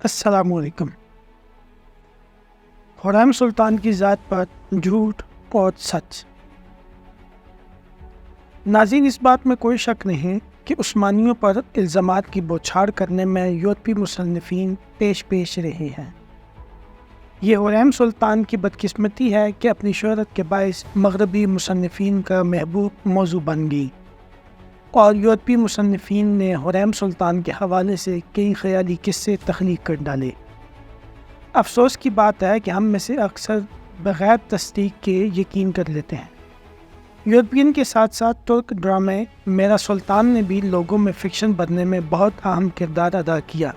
السلام علیکم۔ خرم سلطان کی ذات پر جھوٹ اور سچ۔ ناظرین، اس بات میں کوئی شک نہیں کہ عثمانیوں پر الزامات کی بوچھاڑ کرنے میں یورپی مصنفین پیش رہے ہیں۔ یہ خرم سلطان کی بدقسمتی ہے کہ اپنی شہرت کے باعث مغربی مصنفین کا محبوب موضوع بن گئی، اور یورپی مصنفین نے خرم سلطان کے حوالے سے کئی خیالی قصے تخلیق کر ڈالے۔ افسوس کی بات ہے کہ ہم میں سے اکثر بغیر تصدیق کے یقین کر لیتے ہیں۔ یورپین کے ساتھ ساتھ ترک ڈرامے میرا سلطان نے بھی لوگوں میں فکشن بننے میں بہت اہم کردار ادا کیا،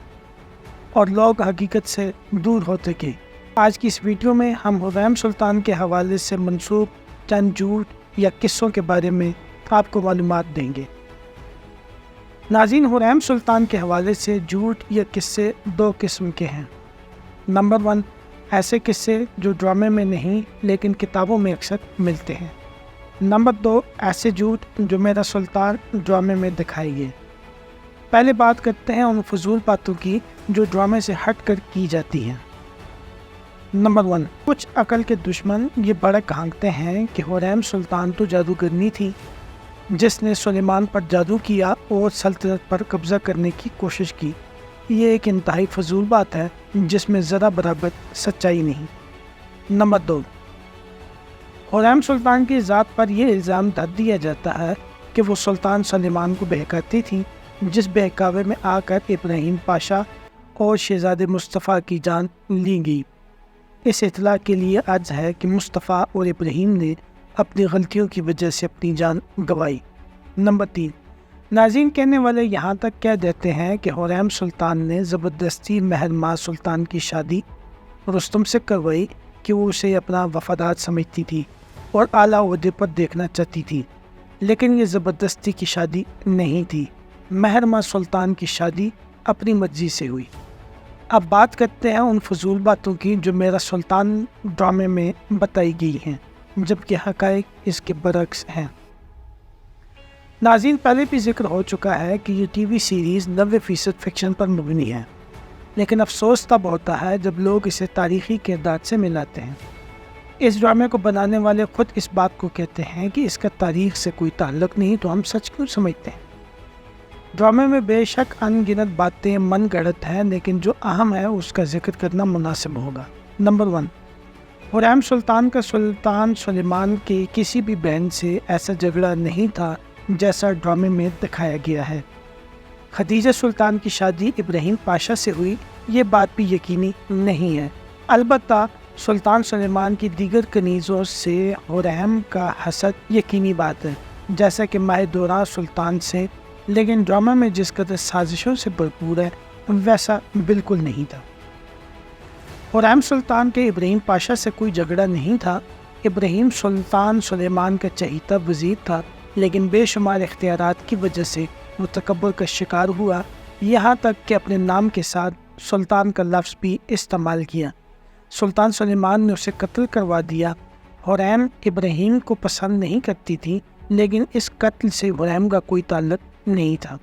اور لوگ حقیقت سے دور ہوتے گئے۔ آج کی اس ویڈیو میں ہم خرم سلطان کے حوالے سے منسوب چند جھوٹ یا قصوں کے بارے میں آپ کو معلومات دیں گے۔ ناظرین، خرم سلطان کے حوالے سے جھوٹ یا قصے دو قسم کے ہیں۔ نمبر 1، ایسے قصے جو ڈرامے میں نہیں لیکن کتابوں میں اکثر ملتے ہیں۔ نمبر 2، ایسے جھوٹ جو میرا سلطان ڈرامے میں دکھائے گئے۔ پہلے بات کرتے ہیں ان فضول باتوں کی جو ڈرامے سے ہٹ کر کی جاتی ہیں۔ نمبر 1، کچھ عقل کے دشمن یہ بڑک ہانکتے ہیں کہ خرم سلطان تو جادوگرنی تھی جس نے سلیمان پر جادو کیا اور سلطنت پر قبضہ کرنے کی کوشش کی۔ یہ ایک انتہائی فضول بات ہے جس میں ذرا برابر سچائی نہیں۔ نمبر 2، خرم سلطان کی ذات پر یہ الزام دھر دیا جاتا ہے کہ وہ سلطان سلیمان کو بہکاتی تھی، جس بہکاوے میں آ کر ابراہیم پاشا اور شہزادے مصطفیٰ کی جان لی گئی۔ اس اطلاع کے لیے عرض ہے کہ مصطفیٰ اور ابراہیم نے اپنی غلطیوں کی وجہ سے اپنی جان گنوائی۔ نمبر 3، ناظرین، کہنے والے یہاں تک کہہ دیتے ہیں کہ خرم سلطان نے زبردستی مہر ماں سلطان کی شادی رستم سے کروائی کہ وہ اسے اپنا وفادار سمجھتی تھی اور اعلیٰ عہدے پر دیکھنا چاہتی تھی، لیکن یہ زبردستی کی شادی نہیں تھی۔ مہر ماں سلطان کی شادی اپنی مرضی سے ہوئی۔ اب بات کرتے ہیں ان فضول باتوں کی جو میرا سلطان ڈرامے میں بتائی گئی ہیں، جبکہ حقائق اس کے برعکس ہیں۔ ناظرین، پہلے بھی ذکر ہو چکا ہے کہ یہ ٹی وی سیریز 90% فکشن پر مبنی ہے، لیکن افسوس تب ہوتا ہے جب لوگ اسے تاریخی کردار سے ملاتے ہیں۔ اس ڈرامے کو بنانے والے خود اس بات کو کہتے ہیں کہ اس کا تاریخ سے کوئی تعلق نہیں، تو ہم سچ کیوں سمجھتے ہیں؟ ڈرامے میں بے شک ان گنت باتیں من گڑت ہیں، لیکن جو اہم ہے اس کا ذکر کرنا مناسب ہوگا۔ نمبر 1، خرم سلطان کا سلطان سلیمان کے کسی بھی بہن سے ایسا جھگڑا نہیں تھا جیسا ڈرامے میں دکھایا گیا ہے۔ خدیجہ سلطان کی شادی ابراہیم پاشا سے ہوئی، یہ بات بھی یقینی نہیں ہے۔ البتہ سلطان سلیمان کی دیگر کنیزوں سے خرم کا حسد یقینی بات ہے، جیسا کہ ماہ دوران سلطان سے، لیکن ڈرامہ میں جس قدر سازشوں سے بھرپور ہے ویسا بالکل نہیں تھا۔ خرم سلطان کے ابراہیم پاشا سے کوئی جھگڑا نہیں تھا۔ ابراہیم سلطان سلیمان کا چہیتا وزیر تھا، لیکن بے شمار اختیارات کی وجہ سے وہ تکبر کا شکار ہوا، یہاں تک کہ اپنے نام کے ساتھ سلطان کا لفظ بھی استعمال کیا۔ سلطان سلیمان نے اسے قتل کروا دیا۔ خرم ابراہیم کو پسند نہیں کرتی تھی، لیکن اس قتل سے خرم کا کوئی تعلق نہیں تھا۔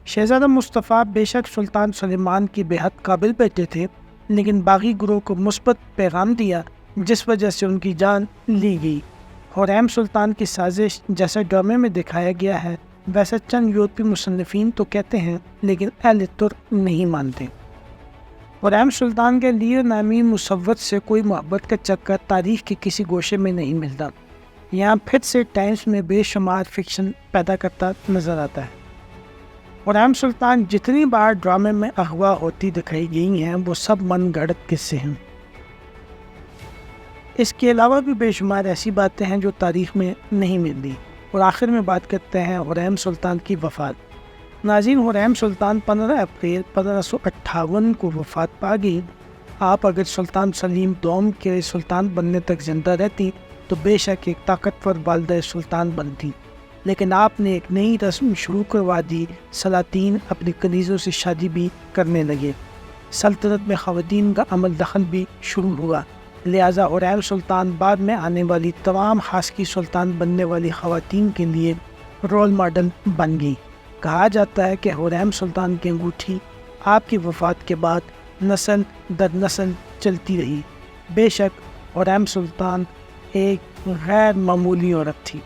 شہزادہ مصطفیٰ بے شک سلطان سلیمان کی بے حد قابل بیٹے تھے، لیکن باغی گروہ کو مثبت پیغام دیا جس وجہ سے ان کی جان لی گئی۔ خرم سلطان کی سازش جیسا ڈرامے میں دکھایا گیا ہے ویسا چند یورپی مصنفین تو کہتے ہیں، لیکن اہل ترک نہیں مانتے۔ خرم سلطان کے لیر نامی مصوت سے کوئی محبت کا چکر تاریخ کے کسی گوشے میں نہیں ملتا۔ یہاں پھر سے ٹائمز میں بے شمار فکشن پیدا کرتا نظر آتا ہے۔ خرم سلطان جتنی بار ڈرامے میں اغوا ہوتی دکھائی گئی ہیں وہ سب من گھڑت قصے ہیں۔ اس کے علاوہ بھی بے شمار ایسی باتیں ہیں جو تاریخ میں نہیں ملتی۔ اور آخر میں بات کرتے ہیں خرم سلطان کی وفات۔ ناظرین، خرم سلطان 15 اپریل 1558 کو وفات پا گئی۔ آپ اگر سلطان سلیم دوم کے سلطان بننے تک زندہ رہتی تو بے شک ایک طاقتور والدہ سلطان بنتی، لیکن آپ نے ایک نئی رسم شروع کروا دی۔ سلاطین اپنی کنیزوں سے شادی بھی کرنے لگے، سلطنت میں خواتین کا عمل دخل بھی شروع ہوا، لہٰذا خرم سلطان بعد میں آنے والی تمام خاص سلطان بننے والی خواتین کے لیے رول ماڈل بن گئی۔ کہا جاتا ہے کہ خرم سلطان کی انگوٹھی آپ کی وفات کے بعد نسل در نسل چلتی رہی۔ بے شک حریم سلطان ایک غیر معمولی عورت تھی۔